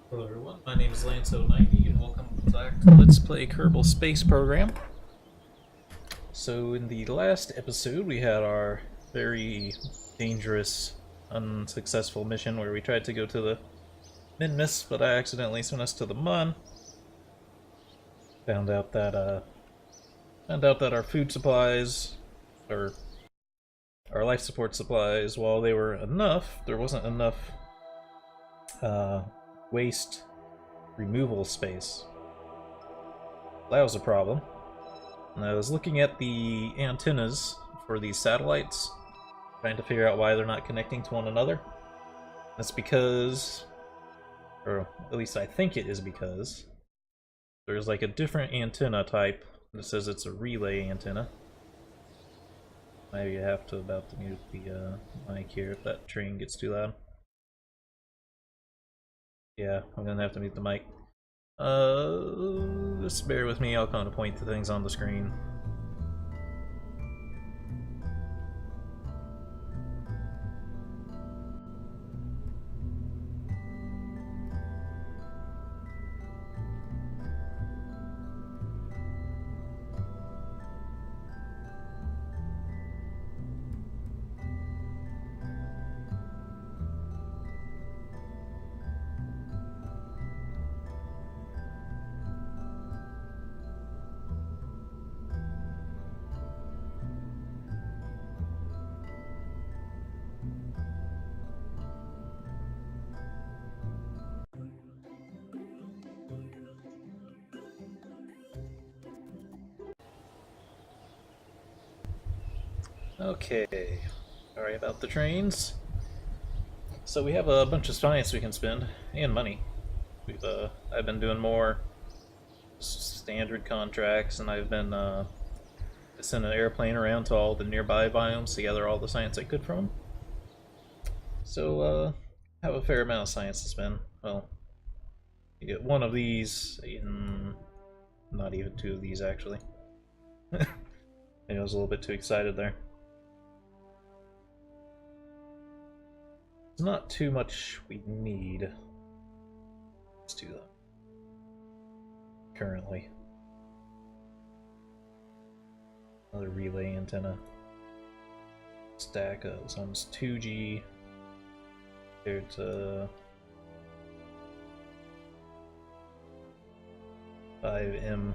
Hello everyone, my name is Lance090 and welcome back to Let's Play Kerbal Space Program. So in the last episode we had our very dangerous, unsuccessful mission where we tried to go to the Minmus, but I accidentally sent us to the Mun. Found out that our food supplies, or our life support supplies, while they were enough, there wasn't enough waste removal space. That was a problem. And I was looking at the antennas for these satellites, trying to figure out why they're not connecting to one another. That's because, or at least I think it is because, there's like a different antenna type that says it's a relay antenna. Maybe I have to about to mute the mic here if that train gets too loud. Yeah, I'm gonna have to mute the mic. Just bear with me, I'll kind of point to things on the screen. Okay, sorry about the trains. So we have a bunch of science we can spend, and money. I've been doing more standard contracts, and I've been sending an airplane around to all the nearby biomes to gather all the science I could from them. So, have a fair amount of science to spend. Well, you get one of these, not even two of these actually. Maybe I was a little bit too excited there. It's not too much we need. Let's do that. Currently. Another relay antenna. Stack of this one's 2G compared to 5M.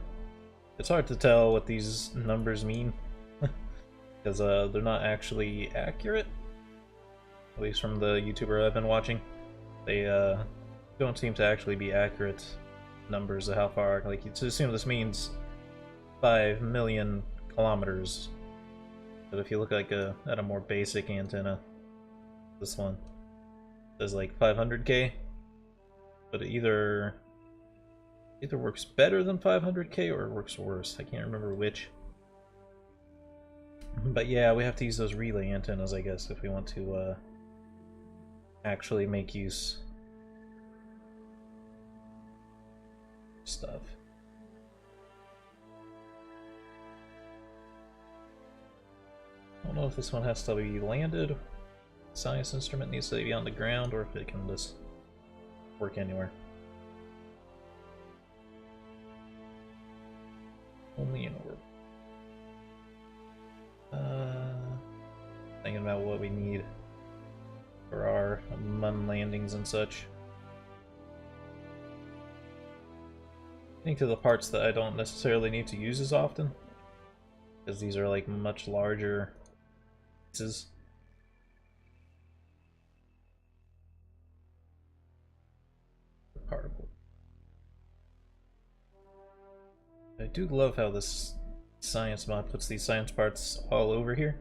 It's hard to tell what these numbers mean because they're not actually accurate. At least from the YouTuber I've been watching, they don't seem to actually be accurate numbers of how far. Like, you assume this means 5 million kilometers, but if you look like at a more basic antenna, this one says like 500k, but it either works better than 500k or it works worse. I can't remember which. But yeah, we have to use those relay antennas, I guess, if we want to actually make use of stuff. I don't know if this one has to be landed. Science instrument needs to be on the ground, or if it can just work anywhere. Only in orb. Thinking about what we need for our Mun landings and such. I think to the parts that I don't necessarily need to use as often, because these are like much larger pieces. Particle. I do love how this science mod puts these science parts all over here.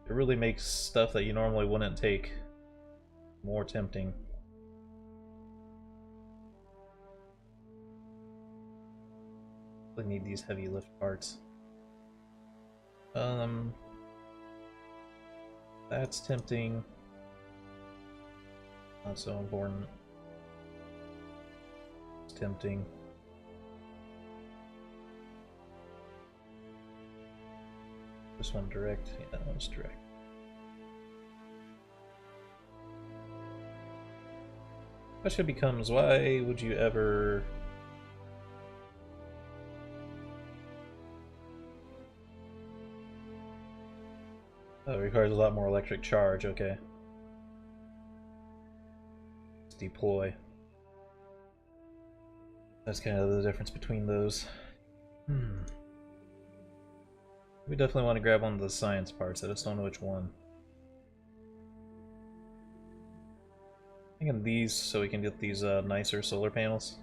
It really makes stuff that you normally wouldn't take more tempting. I need these heavy lift parts. That's tempting. Not so important. It's tempting. This one direct? Yeah, that one's direct. Question becomes, why would you ever... Oh, it requires a lot more electric charge, okay. Let's deploy. That's kind of the difference between those. We definitely want to grab one of the science parts, I just don't know which one. I'm thinking these so we can get these nicer solar panels.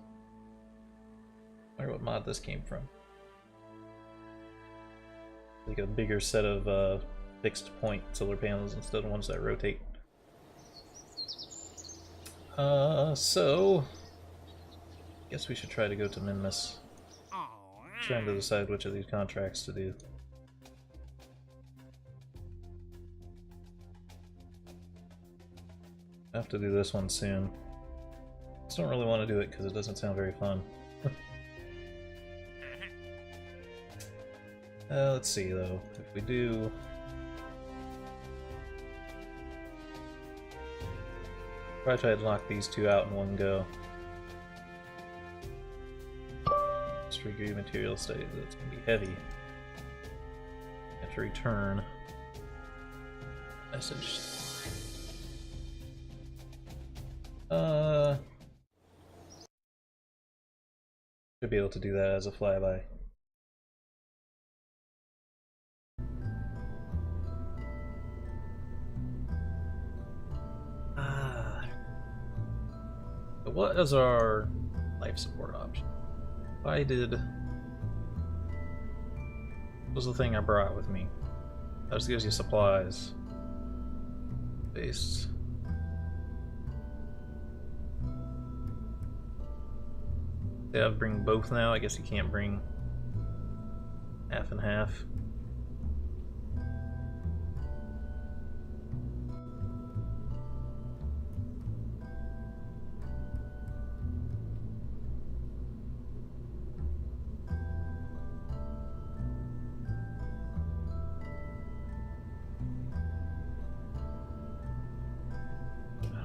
I wonder what mod this came from. Like a bigger set of fixed point solar panels instead of ones that rotate. So I guess we should try to go to Minmus. Trying to decide which of these contracts to do. I have to do this one soon. I just don't really want to do it because it doesn't sound very fun. Let's see though, if we do... Probably try to knock these two out in one go. Degree material study, that's gonna be heavy. Have to return message. Should be able to do that as a flyby. But what is our life support option? I did... What was the thing I brought with me? That just gives you supplies. Based. Yeah, I'll bring both now. I guess you can't bring half and half.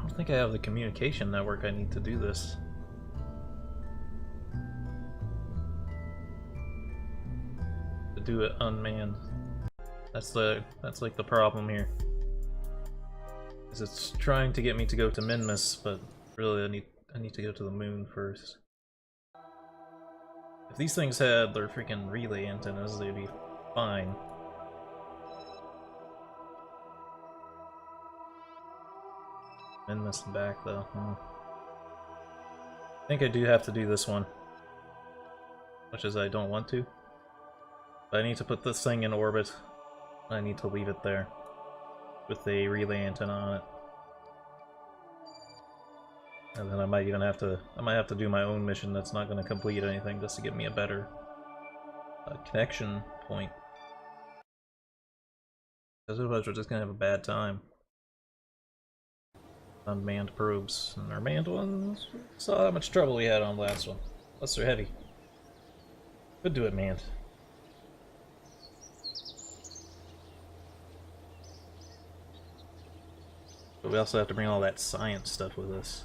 I think I have the communication network I need to do this. To do it unmanned. That's like the problem here. Is it's trying to get me to go to Minmus, but really I need to go to the moon first. If these things had their freaking relay antennas, they'd be fine. Minmus and back though. I think I do have to do this one. Much as I don't want to. But I need to put this thing in orbit. I need to leave it there. With a relay antenna on it. And then I might even have to do my own mission that's not going to complete anything just to give me a better connection point. Because otherwise we're just going to have a bad time. Unmanned probes. And our manned ones, saw how much trouble we had on the last one. Plus they're heavy. Could do it manned. But we also have to bring all that science stuff with us.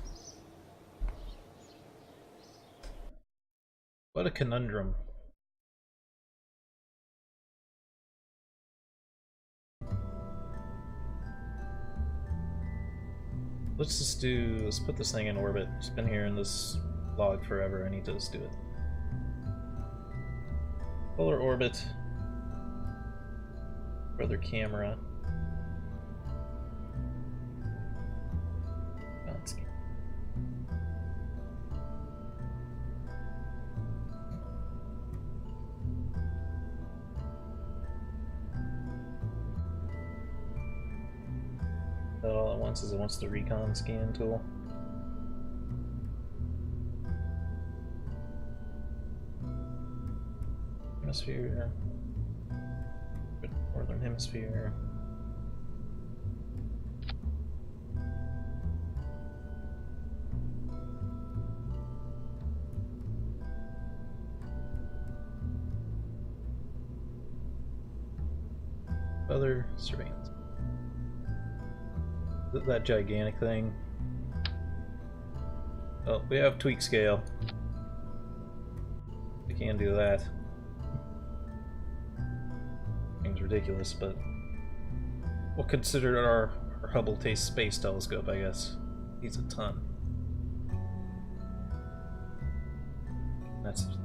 What a conundrum. Let's put this thing in orbit. It's been here in this log forever, I need to just do it. Polar orbit. Brother camera. All it wants is it wants the recon scan tool. Hemisphere. Northern hemisphere. Other surveillance. That gigantic thing. Oh, we have tweak scale. We can do that. Seems ridiculous, but we'll consider it our Hubble Space Telescope, I guess. Needs a ton.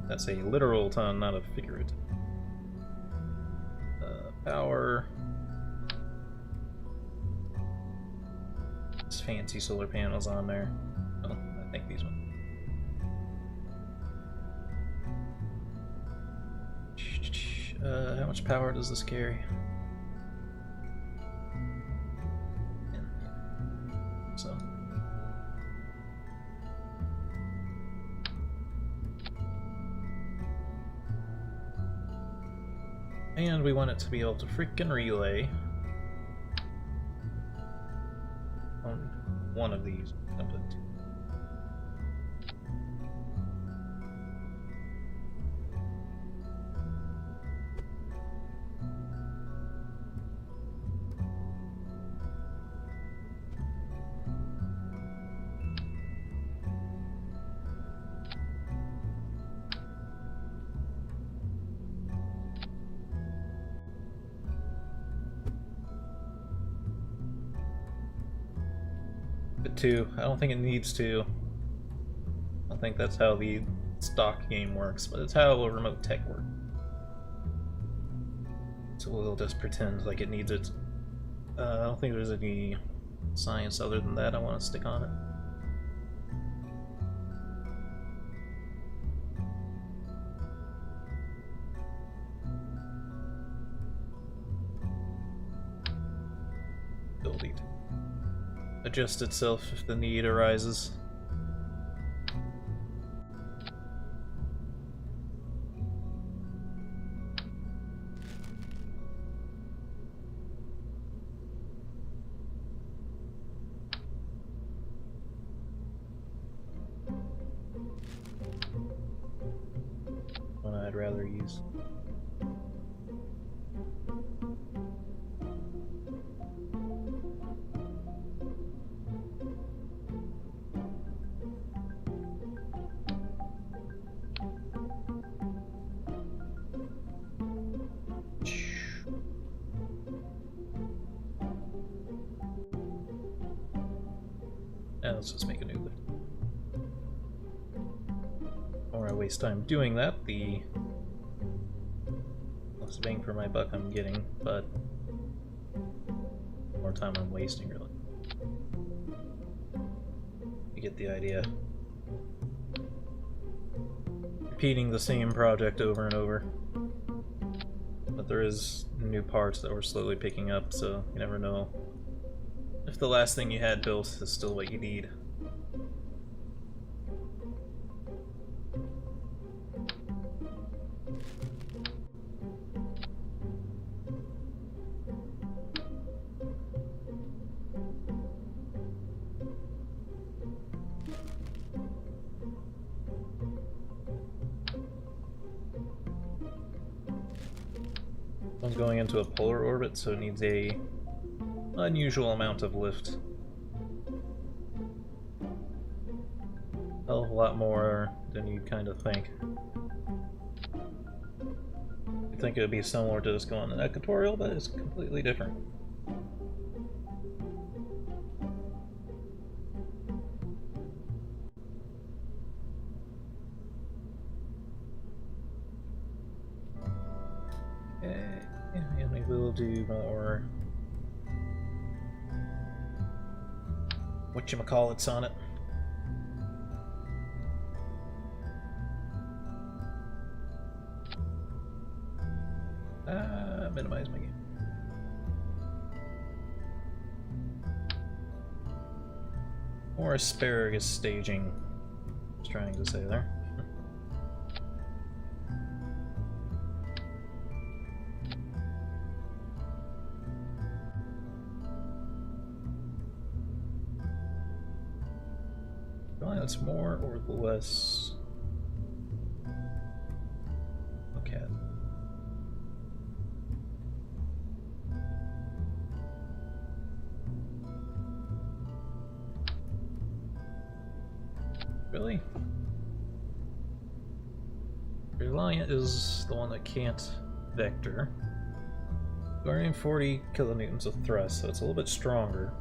That's a literal ton, not a figurative. Power. There's fancy solar panels on there. Oh, I think these ones. How much power does this carry? So. And we want it to be able to frickin' relay on one of these. I don't think it needs to. I don't think that's how the stock game works, but it's how a remote tech works. So we'll just pretend like it needs it. I don't think there's any science other than that I want to stick on it. Ability to adjust itself if the need arises. One I'd rather use. Now let's just make a new lift. The more I waste time doing that, the less bang for my buck I'm getting, but the more time I'm wasting, really. You get the idea. Repeating the same project over and over. But there is new parts that we're slowly picking up, so you never know if the last thing you had built is still what you need. I'm going into a polar orbit, so it needs a unusual amount of lift. A hell of a lot more than you'd kind of think. You'd think it would be similar to just going in equatorial, but it's completely different. Okay, and we will do more whatchamacallits on it. Minimize my game. More asparagus staging, I was trying to say there. That's more or less. Okay. Really? Reliant is the one that can't vector. 240 kilonewtons of thrust, so it's a little bit stronger.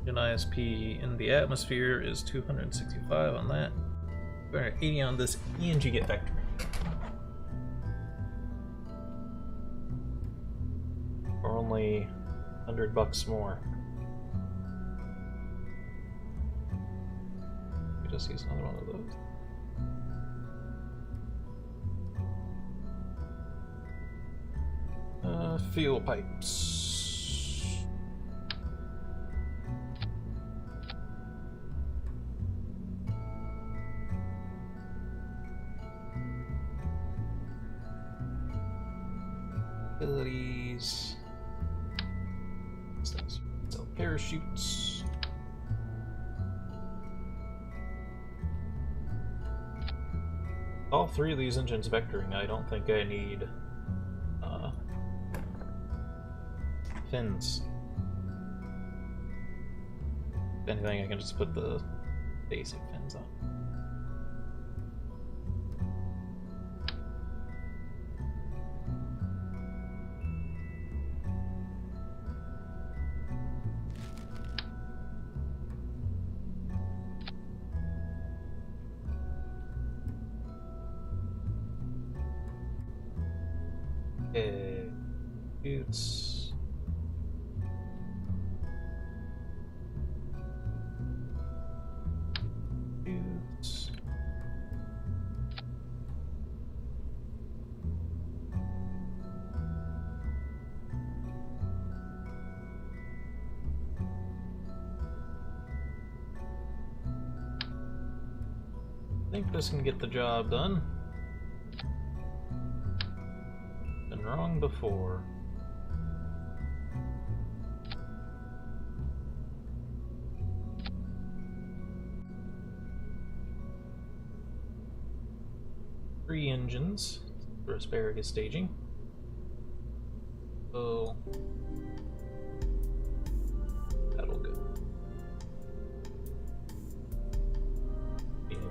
An ISP in the atmosphere is 265 on that. 280 on this ENG get vector. For only $100 more. We just use another one of those. Fuel pipes. Abilities. So parachutes. All three of these engines vectoring, I don't think I need fins. If anything, I can just put the basic fins on. Okay, shoots. I think this can get the job done. Been wrong before. Three engines for asparagus staging. So that'll go.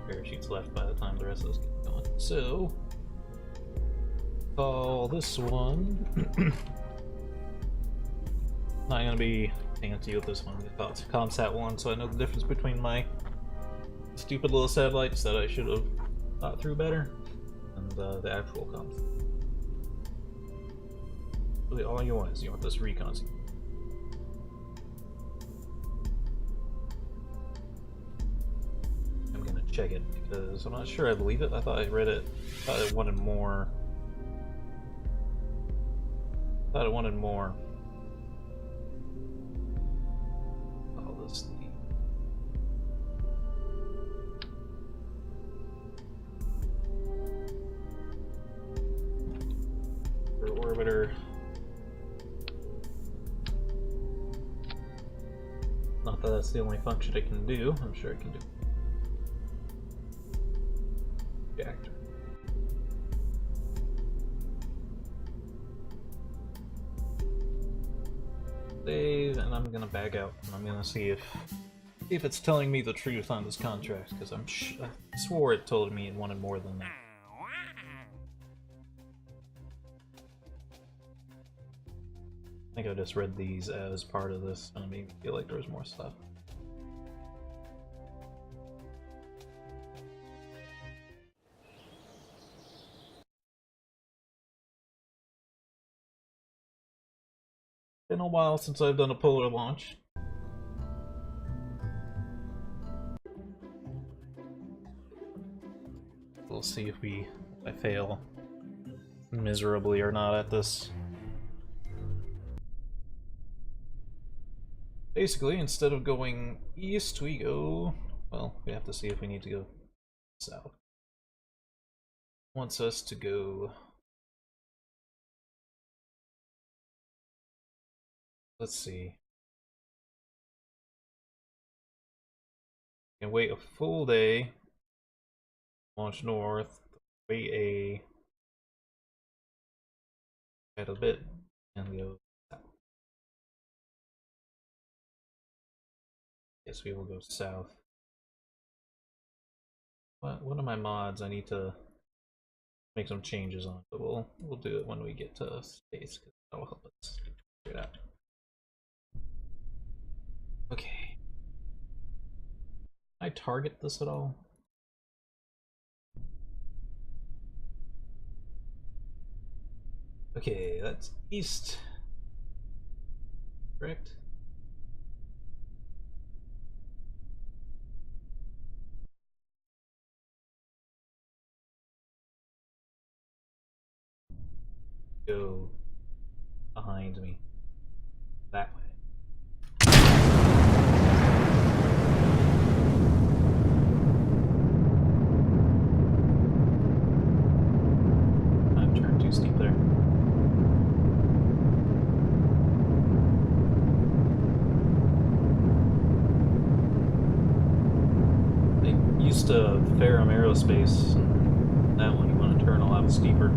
Parachutes left by the time the rest of those get going. So, call this one. Not gonna be fancy with this one. It's ComSat 1, so I know the difference between my stupid little satellites that I should have thought through better and the actual comms. Really, all you want is you want this recon. Check it because I'm not sure I believe it. I thought I read it. I thought it wanted more. I thought it wanted more. Oh, this thing. For orbiter. Not that that's the only function it can do. I'm sure it can do. Reactor. Save, and I'm gonna back out, and I'm gonna see if it's telling me the truth on this contract, because I swore it told me it wanted more than that. I think I just read these as part of this, and it made me feel like there was more stuff. Been a while since I've done a polar launch. We'll see if I fail miserably or not at this. Basically, instead of going east, we go... Well, we have to see if we need to go south. Wants us to go... Let's see. Can wait a full day. Launch north. Wait a bit and go south. Guess we will go south. What are my mods I need to make some changes on, but we'll do it when we get to space, because that'll help us figure it out. Okay. Can I target this at all? Okay, that's east. Correct? Go behind me. That way. I've turned too steep there. I used to Ferrum Aerospace, and that one you want to turn a lot steeper.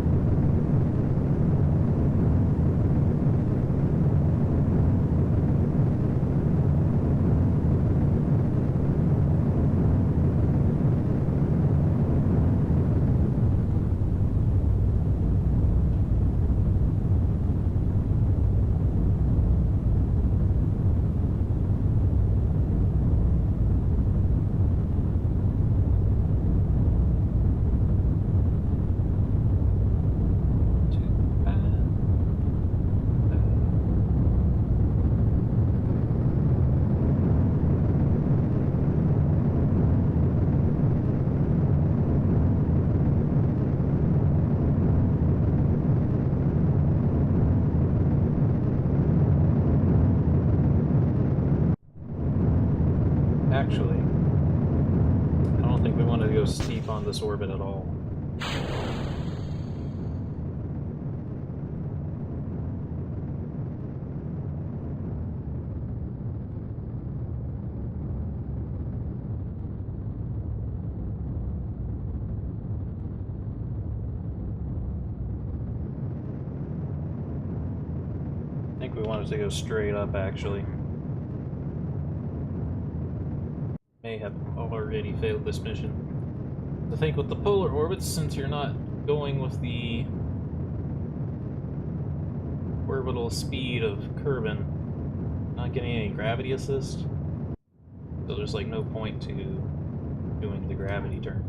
Actually, I don't think we want to go steep on this orbit at all. I think we wanted to go straight up, actually. May have already failed this mission. I think with the polar orbits, since you're not going with the orbital speed of Kerbin, not getting any gravity assist, so there's like no point to doing the gravity turn.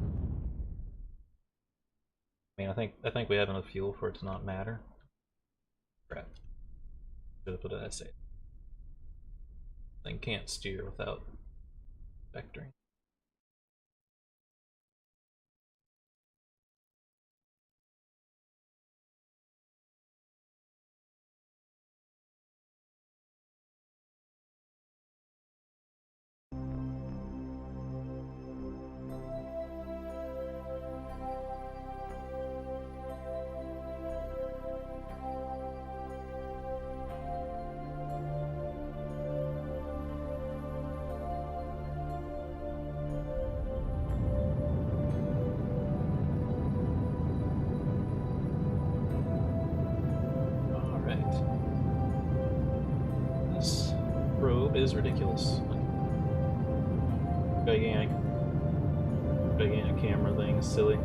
I mean, I think we have enough fuel for it to not matter. Crap. Should have put an essay. Thing can't steer without vectoring. Is ridiculous. Gigantic camera thing is silly.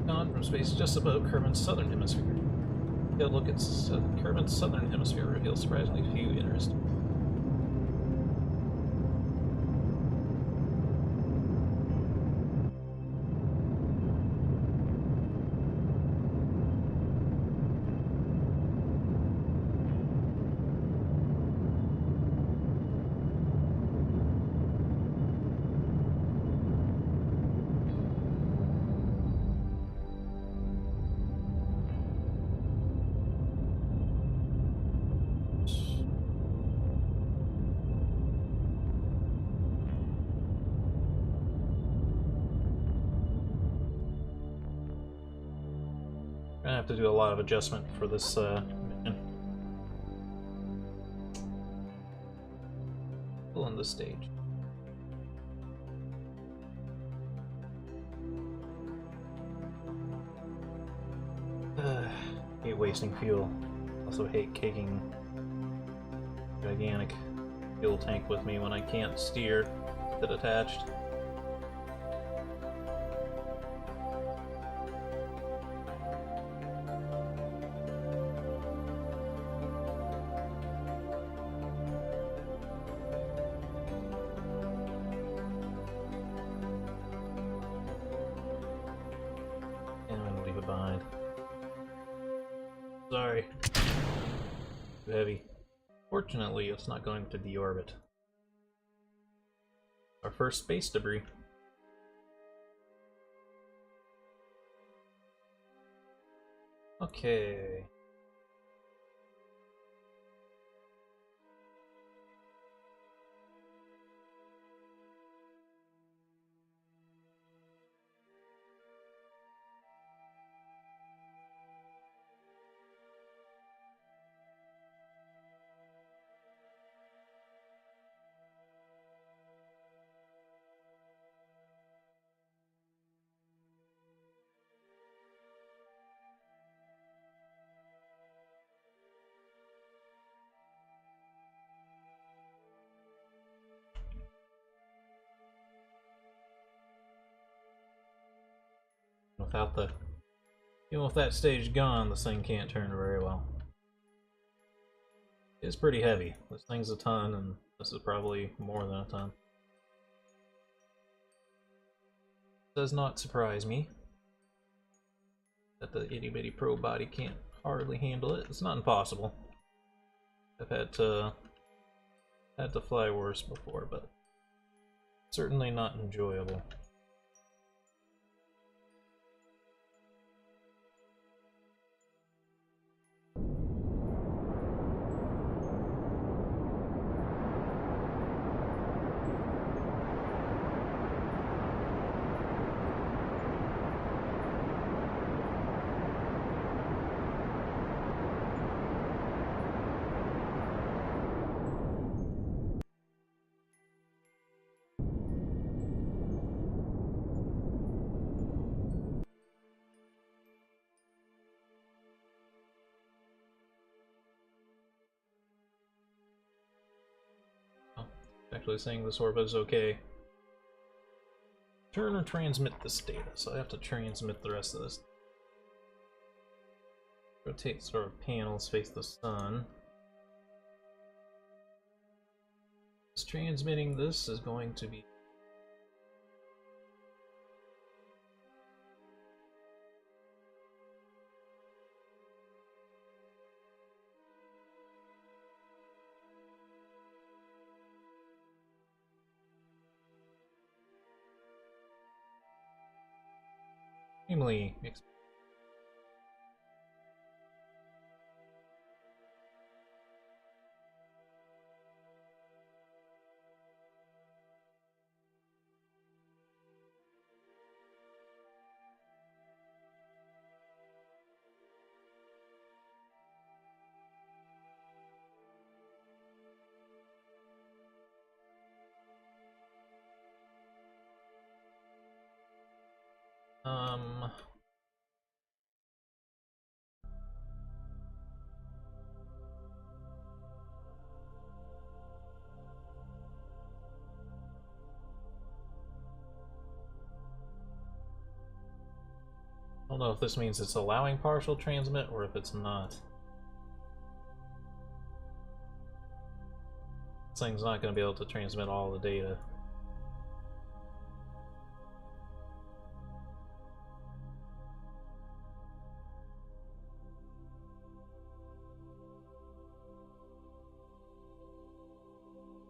Gone from space just above Kerbin's southern hemisphere. A look at Kerbin's southern hemisphere reveals surprisingly few interesting. Gonna have to do a lot of adjustment for this mission. Still on the stage. wasting fuel. Also hate taking gigantic fuel tank with me when I can't steer with it attached. Behind. Sorry. Too heavy. Fortunately, it's not going to deorbit. Our first space debris. Okay. Even with that stage gone, this thing can't turn very well. It's pretty heavy. This thing's a ton, and this is probably more than a ton. Does not surprise me that the itty-bitty probe body can't hardly handle it. It's not impossible. I've had to fly worse before, but certainly not enjoyable. Actually saying this orbit is okay. Turn or transmit this data, so I have to transmit the rest of this. Rotate sort of panels face the sun. Transmitting this is going to be extremely expensive. I don't know if this means it's allowing partial transmit or if it's not. This thing's not going to be able to transmit all the data.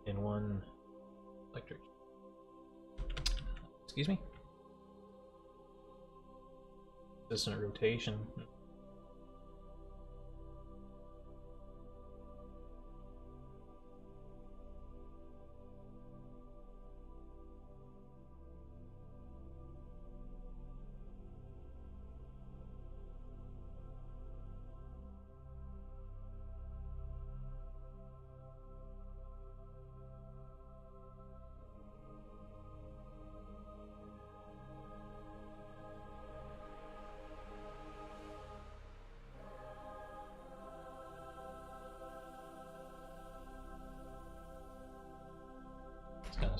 In one electric. Excuse me? Consistent rotation.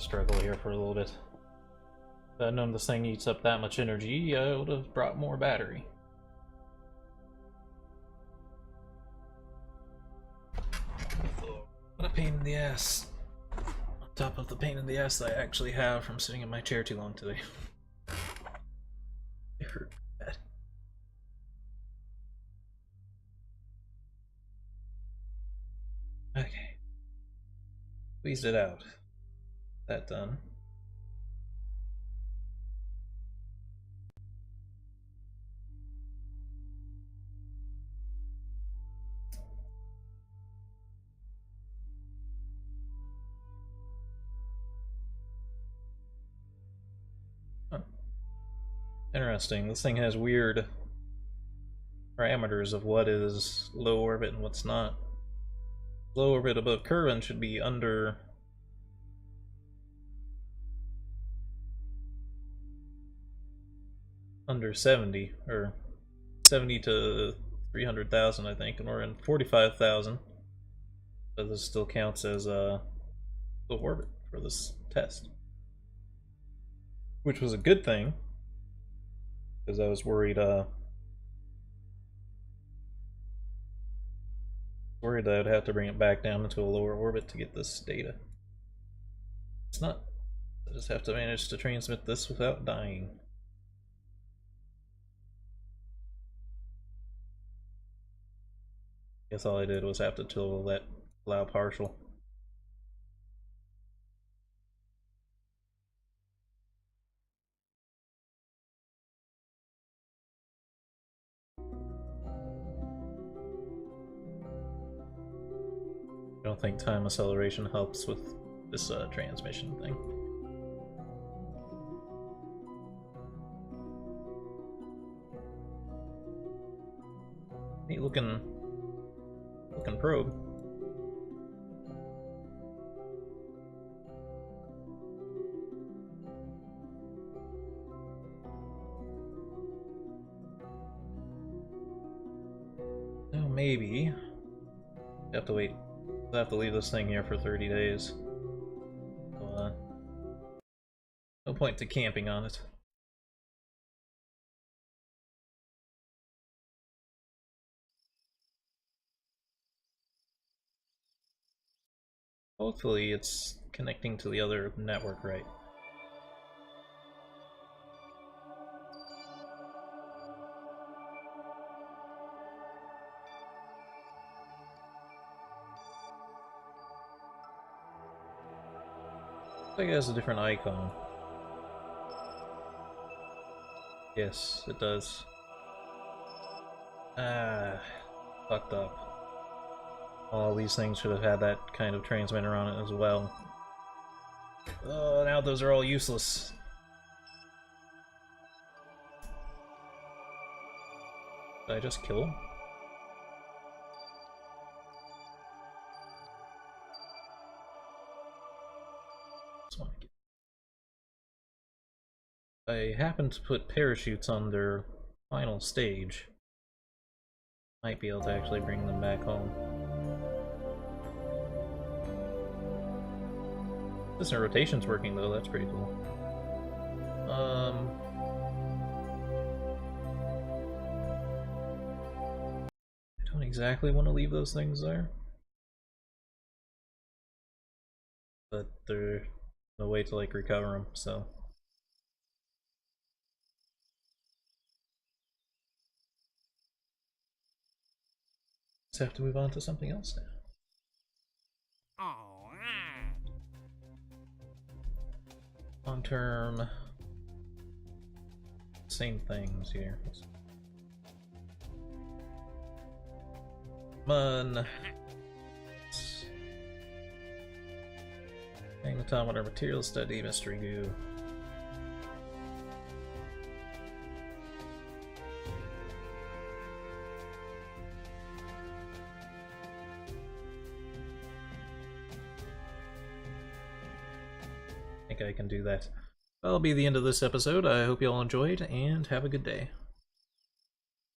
struggle here for a little bit. If I'd known this thing eats up that much energy, I would have brought more battery. What a pain in the ass. On top of the pain in the ass that I actually have from sitting in my chair too long today. It hurt bad. Okay. Squeezed it out. That done. Interesting. This thing has weird parameters of what is low orbit and what's not. Low orbit above Kerbal should be under under 70, or 70 to 300,000, I think, and we're in 45,000. So this still counts as low orbit for this test, which was a good thing. Because I was worried that I'd have to bring it back down into a lower orbit to get this data. It's not. I just have to manage to transmit this without dying. Guess all I did was have to toggle that allow partial. I don't think time acceleration helps with this transmission thing. Neat looking probe. Oh, maybe. You have to wait. I have to leave this thing here for 30 days. So, no point to camping on it. Hopefully it's connecting to the other network right. I think it has a different icon. Yes, it does. Ah, fucked up. All these things should have had that kind of transmitter on it as well. Oh, now those are all useless. Did I just kill him? I happened to put parachutes on their final stage. Might be able to actually bring them back home. This rotation's working though, that's pretty cool. I don't exactly want to leave those things there. But there's no way to like recover them, so. Just have to move on to something else now. Long term, same things here. Come on. Magnetometer, material study, mystery goo. I think I can do that. That'll be the end of this episode. I hope you all enjoyed, and have a good day.